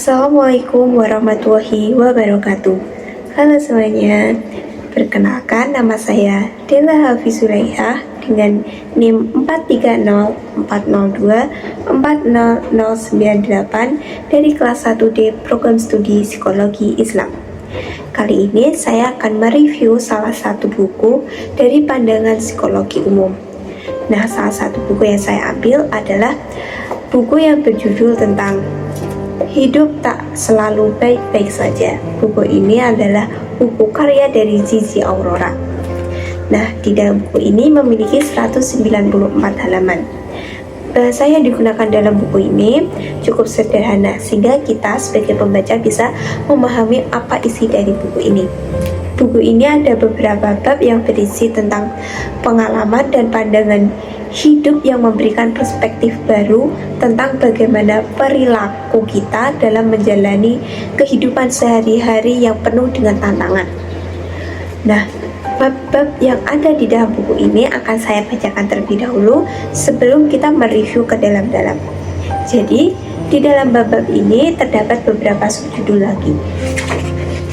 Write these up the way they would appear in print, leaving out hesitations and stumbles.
Assalamualaikum warahmatullahi wabarakatuh. Halo semuanya, perkenalkan nama saya Della Hafizulaihah dengan NIM 430402400098 dari kelas 1D Program Studi Psikologi Islam. Kali ini saya akan mereview salah satu buku dari pandangan psikologi umum. Nah, salah satu buku yang saya ambil adalah buku yang berjudul tentang Hidup Tak Selalu Baik-Baik Saja. Buku ini adalah buku karya dari Zizi Aurora. Nah, di dalam buku ini memiliki 194 halaman. Bahasa yang digunakan dalam buku ini cukup sederhana, sehingga kita sebagai pembaca bisa memahami apa isi dari buku ini. Buku ini ada beberapa bab yang berisi tentang pengalaman dan pandangan hidup yang memberikan perspektif baru tentang bagaimana perilaku kita dalam menjalani kehidupan sehari-hari yang penuh dengan tantangan. Nah, bab-bab yang ada di dalam buku ini akan saya bacakan terlebih dahulu sebelum kita mereview ke dalam-dalam. Jadi, di dalam bab-bab ini terdapat beberapa subjudul lagi.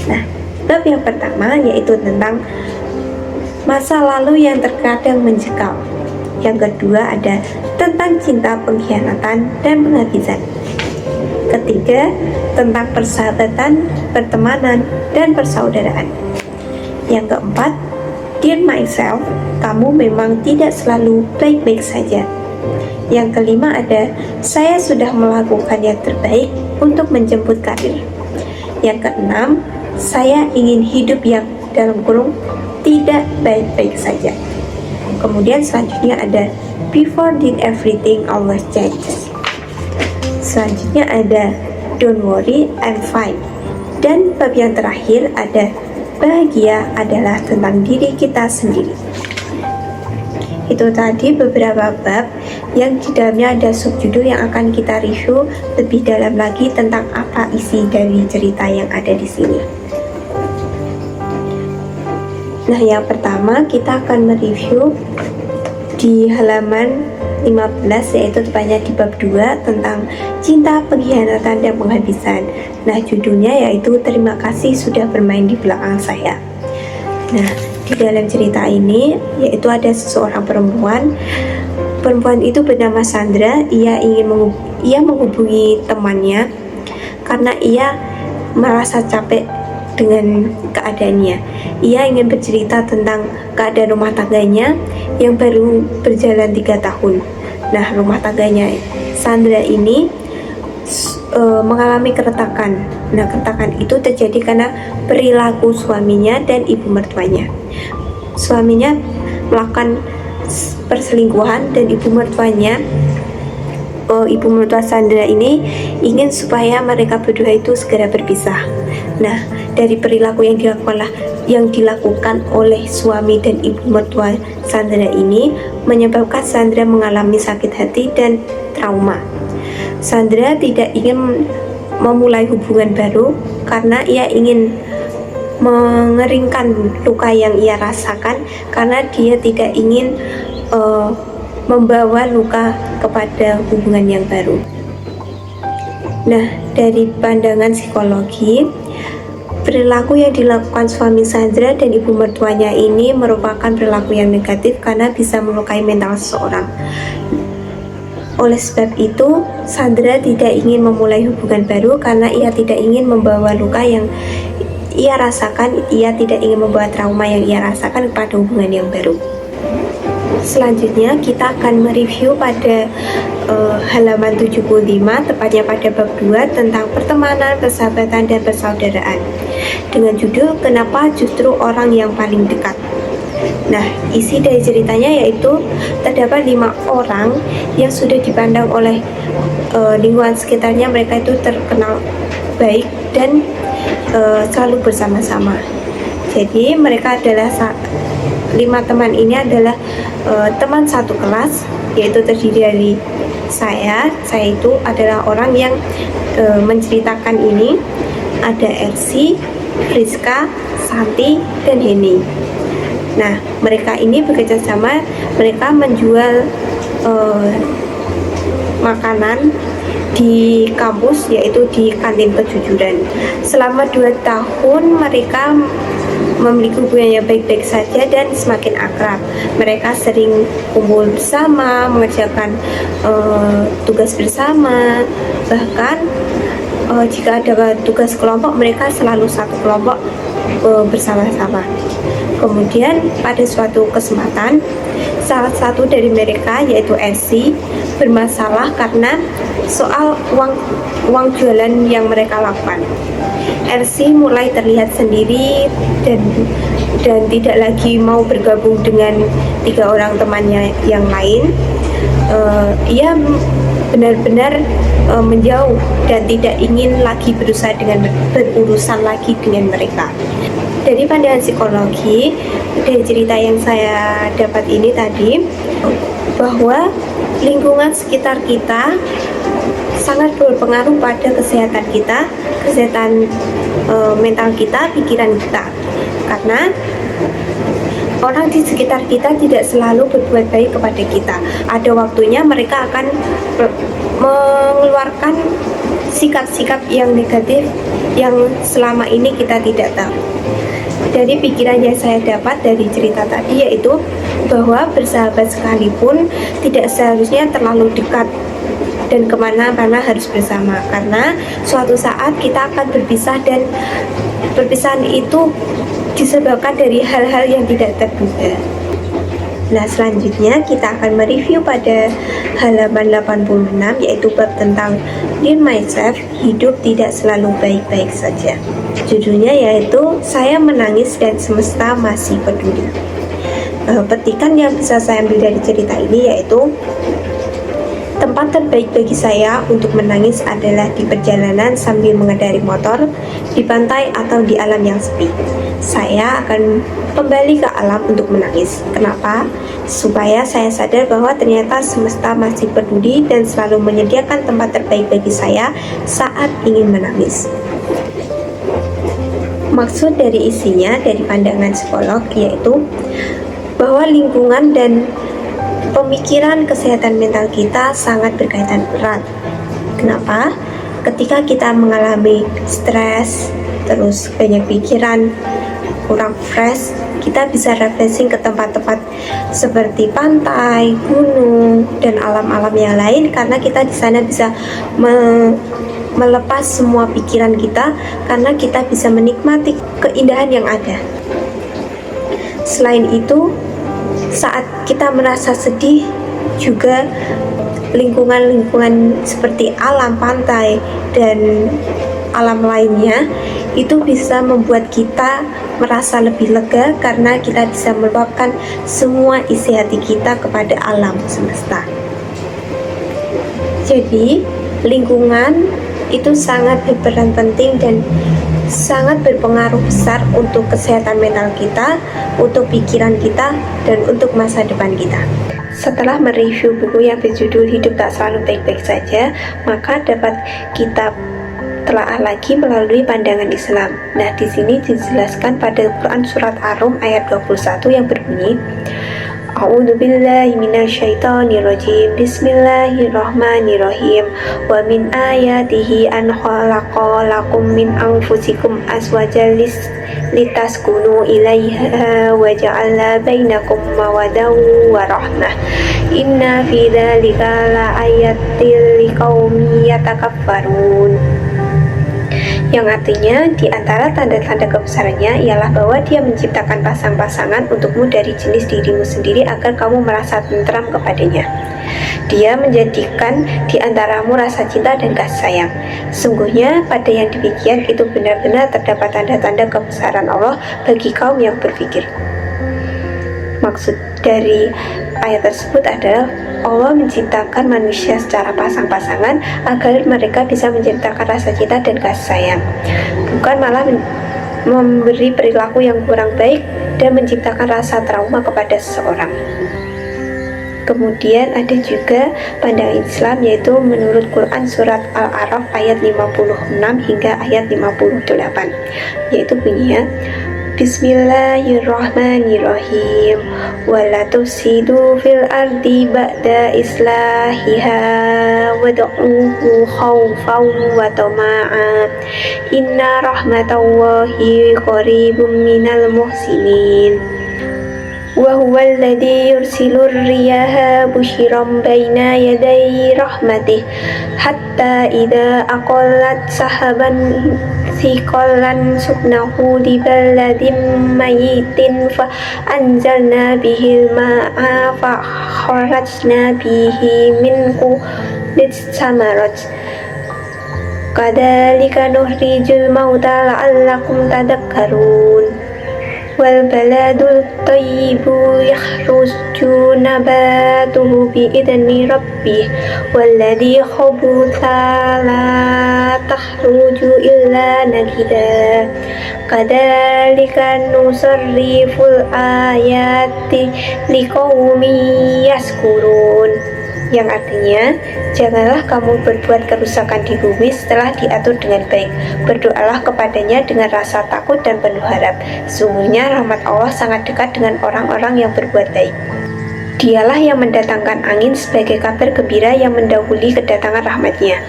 Nah, bab yang pertama yaitu tentang masa lalu yang terkadang mencekam. Yang kedua ada tentang cinta, pengkhianatan, dan penghabisan. Ketiga, tentang persahabatan, pertemanan, dan persaudaraan. Yang keempat, Dear Myself, kamu memang tidak selalu baik-baik saja. Yang kelima ada, saya sudah melakukan yang terbaik untuk menjemput karir. Yang keenam, saya ingin hidup yang dalam kurung tidak baik-baik saja. Kemudian selanjutnya ada Before Did Everything Always Changes. Selanjutnya ada Don't Worry, I'm Fine. Dan bab yang terakhir ada Bahagia adalah tentang diri kita sendiri. Itu tadi beberapa bab yang di dalamnya ada subjudul yang akan kita review lebih dalam lagi tentang apa isi dari cerita yang ada di sini. Nah, yang pertama kita akan mereview di halaman 15, yaitu tepatnya di bab 2 tentang cinta, pengkhianatan, dan penghabisan. Nah, judulnya yaitu Terima Kasih Sudah Bermain di Belakang Saya. Nah, di dalam cerita ini yaitu ada seseorang perempuan itu bernama Sandra. Ia menghubungi temannya karena ia merasa capek dengan keadaannya. Ia ingin bercerita tentang keadaan rumah tangganya yang baru berjalan 3 tahun. Nah, rumah tangganya Sandra ini mengalami keretakan. Nah, keretakan itu terjadi karena perilaku suaminya dan ibu mertuanya. Suaminya melakukan perselingkuhan dan ibu mertua Sandra ini ingin supaya mereka berdua itu segera berpisah. Nah, dari perilaku yang dilakukan oleh suami dan ibu mertua Sandra ini menyebabkan Sandra mengalami sakit hati dan trauma. Sandra tidak ingin memulai hubungan baru karena ia ingin mengeringkan luka yang ia rasakan, karena dia tidak ingin membawa luka kepada hubungan yang baru. Nah, dari pandangan psikologi, perilaku yang dilakukan suami Sandra dan ibu mertuanya ini merupakan perilaku yang negatif karena bisa melukai mental seseorang. Oleh sebab itu, Sandra tidak ingin memulai hubungan baru karena ia tidak ingin membawa luka yang ia rasakan, ia tidak ingin membawa trauma yang ia rasakan kepada hubungan yang baru. Selanjutnya kita akan mereview pada halaman 75, tepatnya pada bab 2 tentang pertemanan, persahabatan, dan persaudaraan, dengan judul Kenapa Justru Orang Yang Paling Dekat. Nah, isi dari ceritanya yaitu terdapat 5 orang yang sudah dipandang oleh lingkungan sekitarnya, mereka itu terkenal baik dan selalu bersama-sama. Jadi mereka adalah 5 teman ini adalah teman satu kelas, yaitu terdiri dari saya itu adalah orang yang menceritakan ini. Ada Ersi, Rizka, Santi, dan Heni. Nah, mereka ini bekerja sama, mereka menjual makanan di kampus, yaitu di kantin kejujuran. Selama 2 tahun mereka memiliki hubungan yang baik-baik saja dan semakin akrab. Mereka sering kumpul bersama, mengerjakan tugas bersama, bahkan jika ada tugas kelompok mereka selalu satu kelompok bersama-sama. Kemudian pada suatu kesempatan salah satu dari mereka, yaitu Esi, bermasalah karena soal uang jualan yang mereka lakukan. Elsie mulai terlihat sendiri dan tidak lagi mau bergabung dengan 3 orang temannya yang lain. Ia benar-benar menjauh dan tidak ingin lagi berurusan lagi dengan mereka. Dari pandangan psikologi, dari cerita yang saya dapat ini tadi, bahwa lingkungan sekitar kita sangat berpengaruh pada kesehatan kita, kesehatan mental kita, pikiran kita. Karena orang di sekitar kita tidak selalu berbuat baik kepada kita. Ada waktunya mereka akan mengeluarkan sikap-sikap yang negatif yang selama ini kita tidak tahu. Dari pikiran yang saya dapat dari cerita tadi, yaitu bahwa bersahabat sekalipun tidak seharusnya terlalu dekat dan kemana-mana harus bersama, karena suatu saat kita akan berpisah dan perpisahan itu disebabkan dari hal-hal yang tidak terduga. Nah, selanjutnya kita akan mereview pada halaman 86, yaitu bab tentang Learn Myself, hidup tidak selalu baik-baik saja. Judulnya yaitu Saya Menangis dan Semesta Masih Peduli. Petikan yang bisa saya ambil dari cerita ini yaitu, tempat terbaik bagi saya untuk menangis adalah di perjalanan sambil mengendari motor, di pantai atau di alam yang sepi. Saya akan kembali ke alam untuk menangis. Kenapa? Supaya saya sadar bahwa ternyata semesta masih peduli dan selalu menyediakan tempat terbaik bagi saya saat ingin menangis. Maksud dari isinya dari pandangan psikolog yaitu bahwa lingkungan dan pemikiran kesehatan mental kita sangat berkaitan erat. Kenapa? Ketika kita mengalami stres, terus banyak pikiran, kurang fresh, kita bisa refreshing ke tempat-tempat seperti pantai, gunung, dan alam-alam yang lain, karena kita di sana bisa melepas semua pikiran kita, karena kita bisa menikmati keindahan yang ada. Selain itu, saat kita merasa sedih juga, lingkungan-lingkungan seperti alam, pantai, dan alam lainnya itu bisa membuat kita merasa lebih lega, karena kita bisa meluapkan semua isi hati kita kepada alam semesta. Jadi lingkungan itu sangat berperan penting dan sangat berpengaruh besar untuk kesehatan mental kita, untuk pikiran kita, dan untuk masa depan kita. Setelah mereview buku yang berjudul Hidup Tak Selalu Baik-Baik Saja, maka dapat kita telaah lagi melalui pandangan Islam. Nah, di sini dijelaskan pada Quran surat Ar-Rum ayat 21 yang berbunyi, A'udzubillahi minasyaitonirrajim. Bismillahirrahmanirrahim. Wa min ayatihi an khalaqa lakum min anfusikum azwajan litaskunu ilaiha wa ja'ala bainakum mawaddaw wa rahmah. Inna fi dzalika la ayatil liqaumin yatakabbarun. Yang artinya, di antara tanda-tanda kebesarannya ialah bahwa Dia menciptakan pasang-pasangan untukmu dari jenis dirimu sendiri agar kamu merasa tentram kepadanya. Dia menjadikan di antaramu rasa cinta dan kasih sayang. Sungguhnya pada yang demikian itu benar-benar terdapat tanda-tanda kebesaran Allah bagi kaum yang berpikir. Maksud dari ayat tersebut adalah Allah menciptakan manusia secara pasang-pasangan agar mereka bisa menciptakan rasa cinta dan kasih sayang, bukan malah memberi perilaku yang kurang baik dan menciptakan rasa trauma kepada seseorang. Kemudian ada juga pandangan Islam, yaitu menurut Quran surat Al-A'raf ayat 56 hingga ayat 58, yaitu bunyinya, Bismillahirrahmanirrahim. Wala tufsidu fil ardi ba'da islahiha wad'uhu khawfan wa tama'a. Inna rahmatallahi qaribun minal muhsinin. Wa huwa alladhi yursilur riyaha bushiran baina yaday rahmatih hatta idza aqallat sahaban thiqalan suknahu li baladin mayitin fa anzalna bihil ma'a fa kharajna bihi min kulli samarat kadzalika nukhrijul mauta la'allakum tadhakkarun. Wal baladul thayyibu yakhruju nabatuhu bi'idni rabbih walladhi khabutha la takhruju illa nakida kadzalika nusarriful ayati liqaumin yaskurun, yang artinya, janganlah kamu berbuat kerusakan di bumi setelah diatur dengan baik. Berdoalah kepadanya dengan rasa takut dan penuh harap. Sungguhnya rahmat Allah sangat dekat dengan orang-orang yang berbuat baik. Dialah yang mendatangkan angin sebagai kabar gembira yang mendahului kedatangan rahmatnya.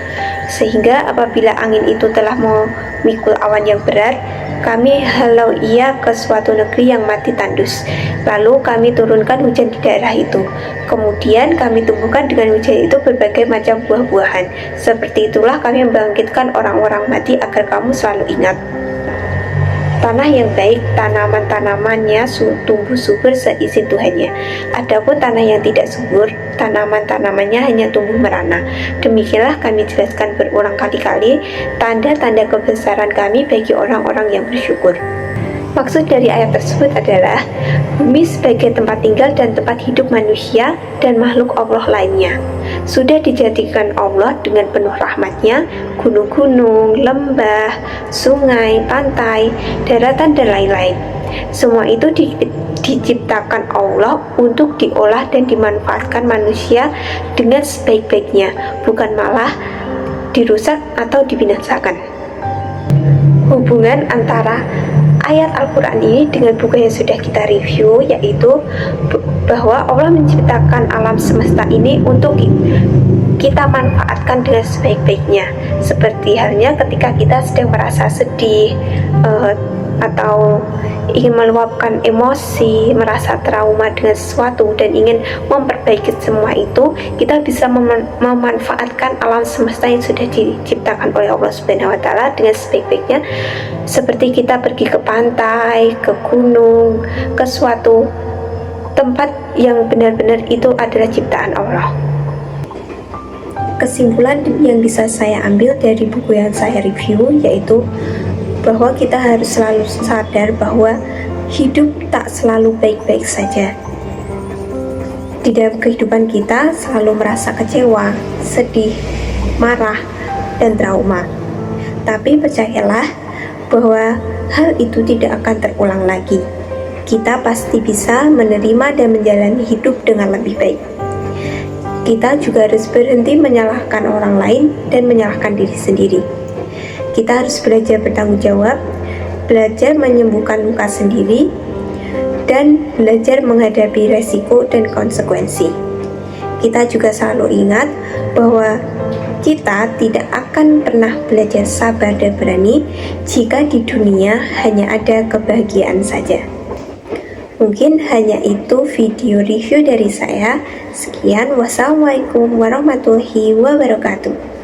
Sehingga apabila angin itu telah memikul awan yang berat, kami halau ia ke suatu negeri yang mati tandus. Lalu kami turunkan hujan di daerah itu. Kemudian kami tumbuhkan dengan hujan itu berbagai macam buah-buahan. Seperti itulah kami membangkitkan orang-orang mati agar kamu selalu ingat. Tanah yang baik, tanaman-tanamannya tumbuh subur seizin Tuhannya. Adapun tanah yang tidak subur, tanaman-tanamannya hanya tumbuh merana. Demikianlah kami jelaskan berulang kali-kali tanda-tanda kebesaran kami bagi orang-orang yang bersyukur. Maksud dari ayat tersebut adalah bumi sebagai tempat tinggal dan tempat hidup manusia dan makhluk Allah lainnya sudah dijadikan Allah dengan penuh rahmatnya. Gunung-gunung, lembah, sungai, pantai, daratan, dan lain-lain. Semua itu diciptakan Allah untuk diolah dan dimanfaatkan manusia dengan sebaik-baiknya, bukan malah dirusak atau dibinasakan. Hubungan antara ayat Al-Quran ini dengan buku yang sudah kita review, yaitu bahwa Allah menciptakan alam semesta ini untuk kita manfaatkan dengan sebaik-baiknya. Seperti halnya ketika kita sedang merasa sedih atau ingin meluapkan emosi, merasa trauma dengan sesuatu dan ingin memperbaiki semua itu, kita bisa memanfaatkan alam semesta yang sudah diciptakan oleh Allah Subhanahu wa taala dengan sebaik-baiknya. Seperti kita pergi ke pantai, ke gunung, ke suatu tempat yang benar-benar itu adalah ciptaan Allah. Kesimpulan yang bisa saya ambil dari buku yang saya review yaitu bahwa kita harus selalu sadar bahwa hidup tak selalu baik-baik saja. Di dalam kehidupan kita selalu merasa kecewa, sedih, marah, dan trauma. Tapi percayalah bahwa hal itu tidak akan terulang lagi. Kita pasti bisa menerima dan menjalani hidup dengan lebih baik. Kita juga harus berhenti menyalahkan orang lain dan menyalahkan diri sendiri. Kita harus belajar bertanggung jawab, belajar menyembuhkan luka sendiri, dan belajar menghadapi resiko dan konsekuensi. Kita juga selalu ingat bahwa kita tidak akan pernah belajar sabar dan berani jika di dunia hanya ada kebahagiaan saja. Mungkin hanya itu video review dari saya. Sekian, wassalamualaikum warahmatullahi wabarakatuh.